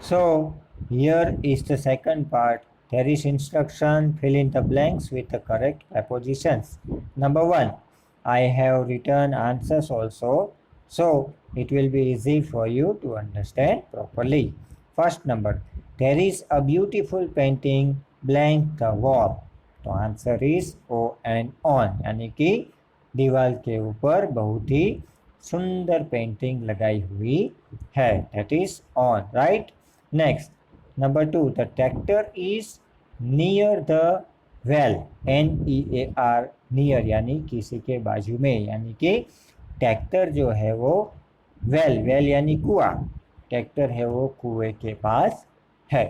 So here is the second part. There is instruction. Fill in the blanks with the correct prepositions. Number 1, I have written answers also, so it will be easy for you to understand properly. First number, there is a beautiful painting blank the wall. तो answer is O N on, यानी कि दीवार के ऊपर बहुत ही सुंदर painting लगाई हुई है, that is on, right. Next number 2, the tractor is near the well, NEAR, near यानी किसी के बाजू में, यानी कि ट्रैक्टर जो है वो वेल, वेल यानी कुआं, ट्रैक्टर है वो कुएं के पास है।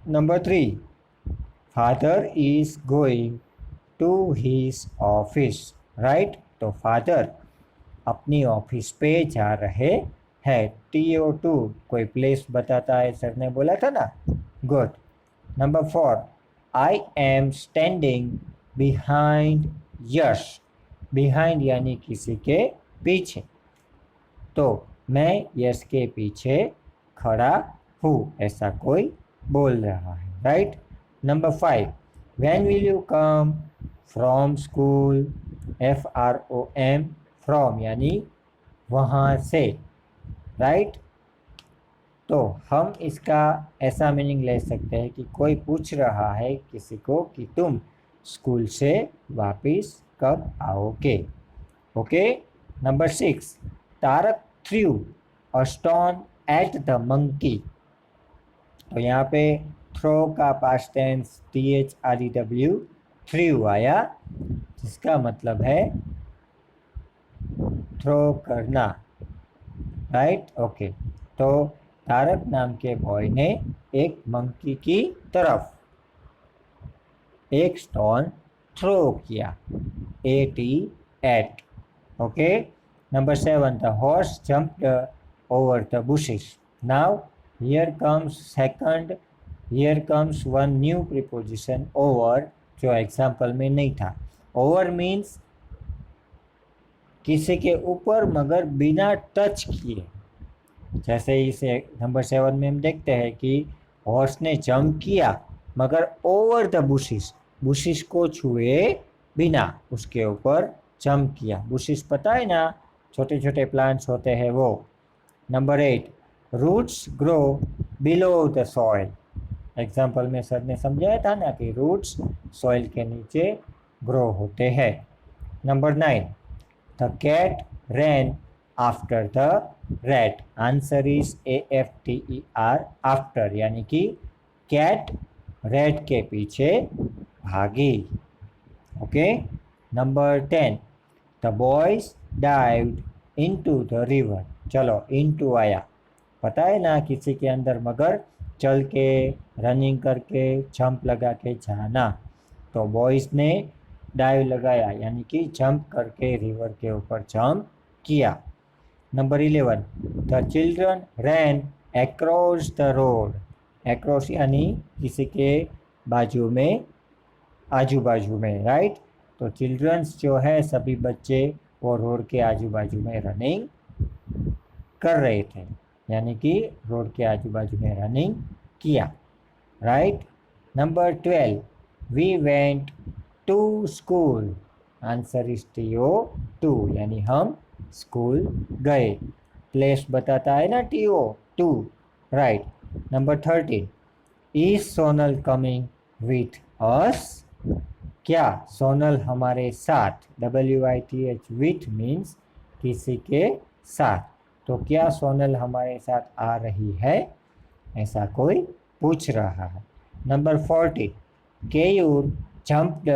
Number 3, father is going to his office, right. तो फादर अपनी ऑफिस पे जा रहे हैं, TO2 कोई प्लेस बताता है, सर ने बोला था ना, good. Number 4, I am standing behind Yash, behind यानी किसी के पीछे, तो मैं यश के पीछे खड़ा हूँ, ऐसा कोई बोल रहा है, right. Number 5, when will you come from school, FROM, from यानी वहाँ से, राइट। तो हम इसका ऐसा मीनिंग ले सकते हैं कि कोई पूछ रहा है किसी को कि तुम स्कूल से वापस कब आओगे, okay. Number 6, Tarak threw a stone at the monkey, तो यहाँ पे थ्रो का पास्ट टेंस THREW, थ्रू आया, जिसका मतलब है थ्रो करना, राइट, ओके। तो तारक नाम के बॉय ने एक मंकी की तरफ एक स्टोन थ्रो किया, AT, okay. Number 7, the horse jumped over the bushes, now here comes one new preposition, over, जो एग्जाम्पल में नहीं था। ओवर मीन्स किसी के ऊपर मगर बिना टच किए, जैसे इसे नंबर 7 में हम देखते हैं कि हॉर्स ने जंप किया मगर ओवर द बुशिस, बुशिस को छुए बिना उसके ऊपर जंप किया। बुशिस पता है ना, छोटे छोटे प्लांट्स होते हैं वो। Number 8, roots grow below the soil, example में सर ने समझाया था ना कि रूट्स सॉइल के नीचे ग्रो होते हैं। Number 9, the cat ran after the rat, answer is AFTER, after यानी कि कैट रैट के पीछे भागी, okay. Number 10, the boys dived into the river, चलो इनटू आया, पता है ना किसी के अंदर मगर चल के, रनिंग करके, जंप लगा के जाना, तो बॉयज ने डाइव लगाया यानी कि जंप करके रिवर के ऊपर जंप किया। Number 11, the children ran across the road, across यानी किसी के बाजू में, आजू बाजू में, राइट। तो चिल्ड्रंस जो है सभी बच्चे वो रोड के आजू बाजू में रनिंग कर रहे थे, यानी कि रोड के आजू बाजू में रनिंग किया, right. Number 12, we went to school, answer is TO2 यानी हम स्कूल गए, प्लेस बताता है ना TO2, right. Number 13, is Sonal coming with us, क्या सोनल हमारे साथ, WITH, विथ मीन्स किसी के साथ, तो क्या सोनल हमारे साथ आ रही है, ऐसा कोई पूछ रहा है। Number 14, Keyur jumped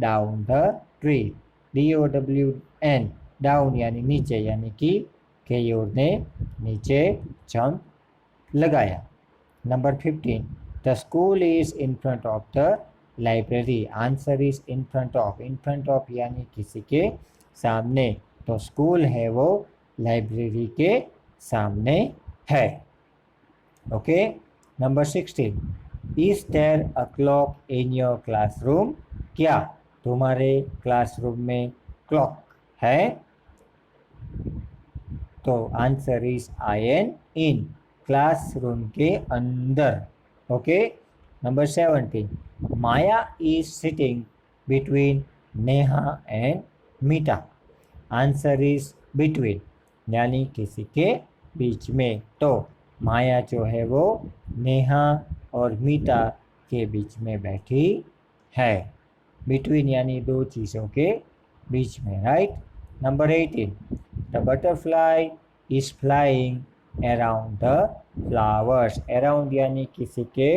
down the tree, DOWN, down यानी नीचे, यानी कि केयूर ने नीचे जंप लगाया। Number 15, the school is in front of the library, answer is in front of यानी किसी के सामने, तो स्कूल है वो लाइब्रेरी के सामने है, okay. Number 16, is there a clock in your classroom, क्या तुम्हारे क्लासरूम में क्लॉक है, तो answer is IN, in, classroom के अंदर. Okay. Number 17, Maya is sitting between Neha and Meeta. Answer is between, यानी किसी के बीच में. तो माया जो है वो नेहा और मीटा के बीच में बैठी है. बिटवीन यानी दो चीज़ों के बीच में. Right. Number 18, the butterfly is flying around the flowers. Around यानी किसी के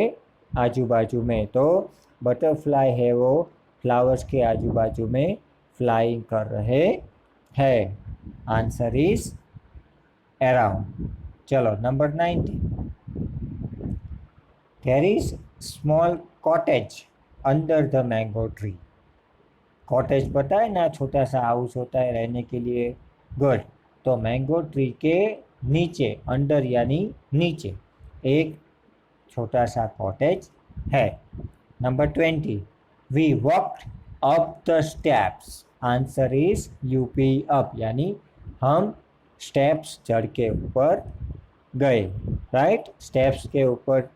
आजू बाजू में. तो बटरफ्लाई है वो फ्लावर्स के आजू बाजू में फ्लाइंग कर रहे हैं. Answer is around. चलो number 19, there is small cottage under the mango tree. Cottage पता है ना, छोटा सा हाउस होता है रहने के लिए. गुड. तो मैंगो ट्री के नीचे, अंडर यानी नीचे, एक छोटा सा कॉटेज है. Number 20, we walked up the steps. Answer is U P, up हम स्टेप्स चढ़ के ऊपर गए. राइट. स्टेप्स के ऊपर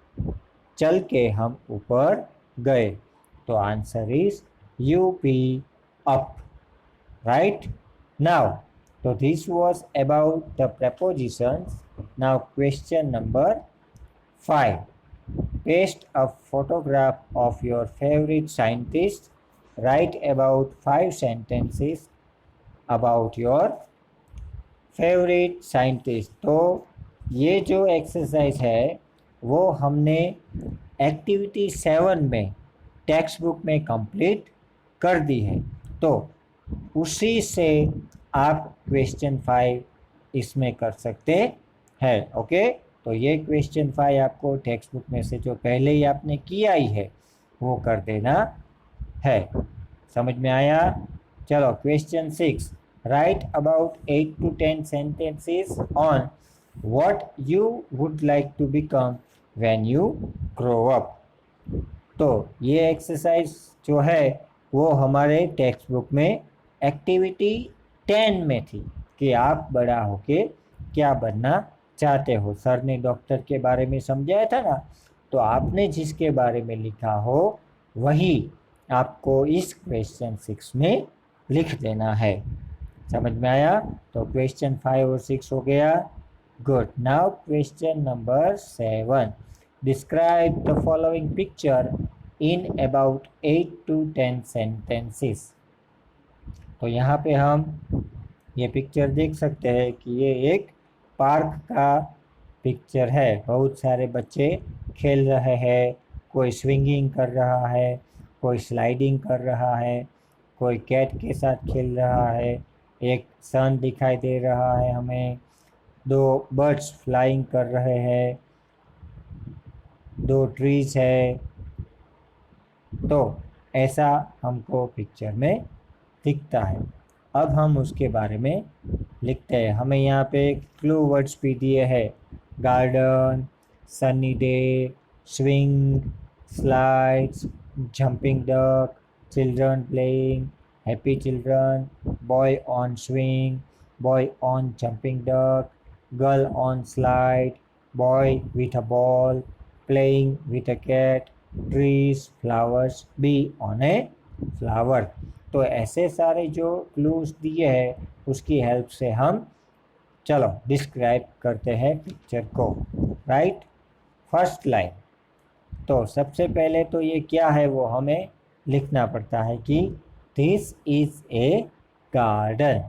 चल के हम ऊपर गए. तो answer is U up. Right. Now, तो this was about the prepositions. Now question number 5. Paste a photograph of your favorite scientist. Write about 5 sentences about your favorite scientist. तो ये जो एक्सरसाइज है वो हमने एक्टिविटी 7 में टेक्स्ट बुक में complete कर दी है. तो उसी से आप क्वेश्चन 5 इसमें कर सकते हैं. ओके. तो ये क्वेश्चन 5 आपको टेक्स्ट बुक में से जो पहले ही आपने किया ही है वो कर देना है. समझ में आया? चलो question 6, right about 8 to 10 sentences on what you would like to become when you grow up. तो ये एक्सरसाइज जो है वो हमारे टेक्स्ट बुक में एक्टिविटी 10 में थी कि आप बड़ा होके क्या बनना चाहते हो. सर ने डॉक्टर के बारे में समझाया था ना, तो आपने जिसके बारे में लिखा हो वही आपको इस क्वेश्चन 6 में लिख देना है. समझ में आया? तो क्वेश्चन 5 और 6 हो गया. Good. Now question number 7, describe the following picture in about 8 to 10 sentences. तो यहाँ पे हम ये पिक्चर देख सकते हैं कि ये एक पार्क का पिक्चर है. बहुत सारे बच्चे खेल रहे हैं. कोई स्विंगिंग कर रहा है, कोई स्लाइडिंग कर रहा है, कोई कैट के साथ खेल रहा है. एक सन दिखाई दे रहा है हमें. 2 बर्ड्स फ्लाइंग कर रहे हैं. 2 ट्रीज है. तो ऐसा हमको पिक्चर में दिखता है. अब हम उसके बारे में लिखते हैं. हमें यहाँ पे क्लू वर्ड्स भी दिए हैं. Garden, sunny day, swing, slides, jumping duck, children playing, happy children, boy on swing, boy on jumping duck, girl on slide, boy with a ball, playing with a cat, trees, flowers, bee on a flower. तो ऐसे सारे जो clues दिए हैं उसकी help से हम चलो डिस्क्राइब करते हैं पिक्चर को. राइट. First line. तो सबसे पहले तो ये क्या है वो हमें लिखना पड़ता है कि दिस इज ए गार्डन.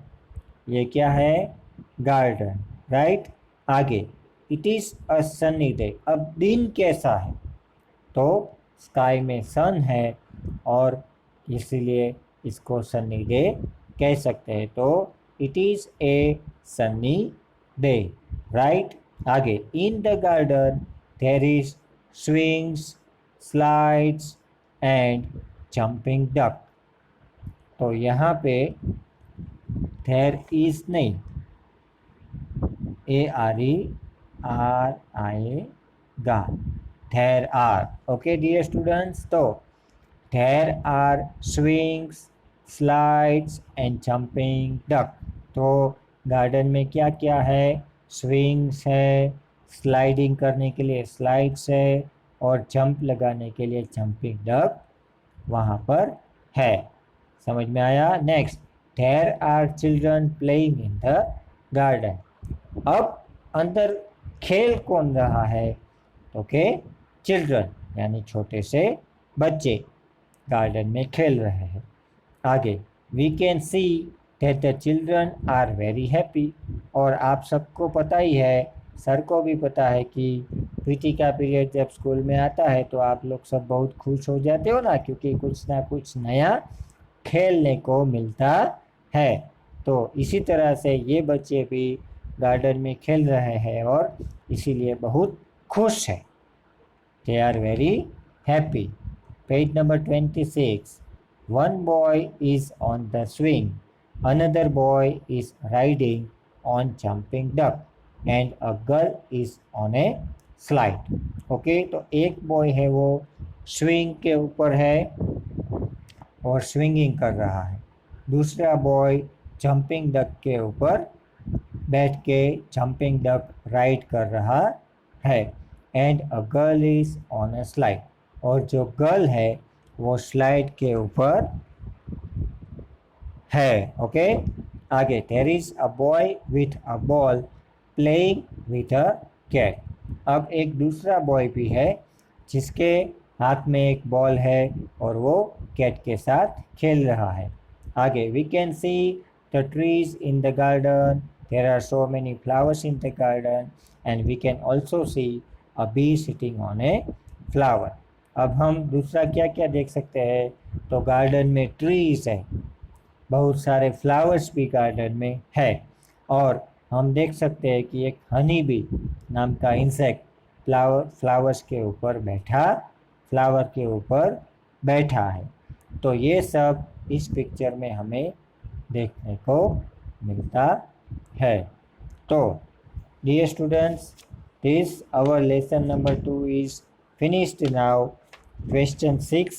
ये क्या है? गार्डन. राइट. आगे, it is a sunny day. अब दिन कैसा है? तो स्काई में सन है और इसीलिए इसको सनी डे कह सकते हैं. तो it is a sunny day. Right. आगे, in the garden there is swings, slides and jumping duck. तो यहाँ पे देयर इज नहीं, ARE गा, there are. Okay dear students. तो there are swings, slides and jumping duck. तो garden में क्या क्या है? स्विंग्स है, स्लाइडिंग करने के लिए स्लाइड्स है, और जंप लगाने के लिए जंपिंग डक वहाँ पर है। समझ में आया? Next, there are children playing in the garden. अब अंदर खेल कौन रहा है? तो के चिल्ड्रन यानी छोटे से बच्चे गार्डन में खेल रहे हैं। आगे, we can see that the children are very happy. और आप सबको पता ही है, सर को भी पता है कि पीटी का पीरियड जब स्कूल में आता है तो आप लोग सब बहुत खुश हो जाते हो ना, क्योंकि कुछ ना कुछ नया खेलने को मिलता है। तो इसी तरह से ये बच्चे भी गार्डन में खेल रहे हैं और इसीलिए बहुत खुश है। They are very happy. Page number 26, one boy is on the swing, another boy is riding on jumping duck, and a girl is on a slide. Okay, तो एक बॉय है वो स्विंग के ऊपर है और स्विंगिंग कर रहा है, दूसरा बॉय जंपिंग डक के ऊपर बैठ के जंपिंग डक राइड कर रहा है, and a girl is on a slide. और जो गर्ल है वो स्लाइड के ऊपर है। ओके, आगे, there is a boy with a ball playing with a cat. अब एक दूसरा बॉय भी है जिसके हाथ में एक बॉल है और वो कैट के साथ खेल रहा है। आगे, we can see the trees in the garden, there are so many flowers in the garden, and we can also see a bee sitting on a flower. अब हम दूसरा क्या क्या देख सकते हैं? तो गार्डन में ट्रीज है, बहुत सारे फ्लावर्स भी गार्डन में है, और हम देख सकते हैं कि एक हनी बी नाम का इंसेक्ट फ्लावर के ऊपर बैठा है। तो ये सब इस पिक्चर में हमें देखने को मिलता है। तो dear students, this our lesson number 2 is finished now. Question 6,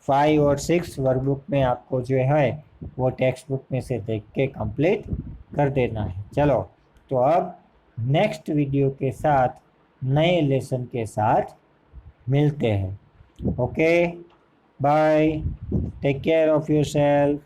5 और 6 वर्कबुक में आपको जो है वो टेक्स्ट बुक में से देख के कंप्लीट कर देना है। चलो, तो अब नेक्स्ट वीडियो के साथ नए लेसन के साथ मिलते हैं। Okay, bye, take care of yourself.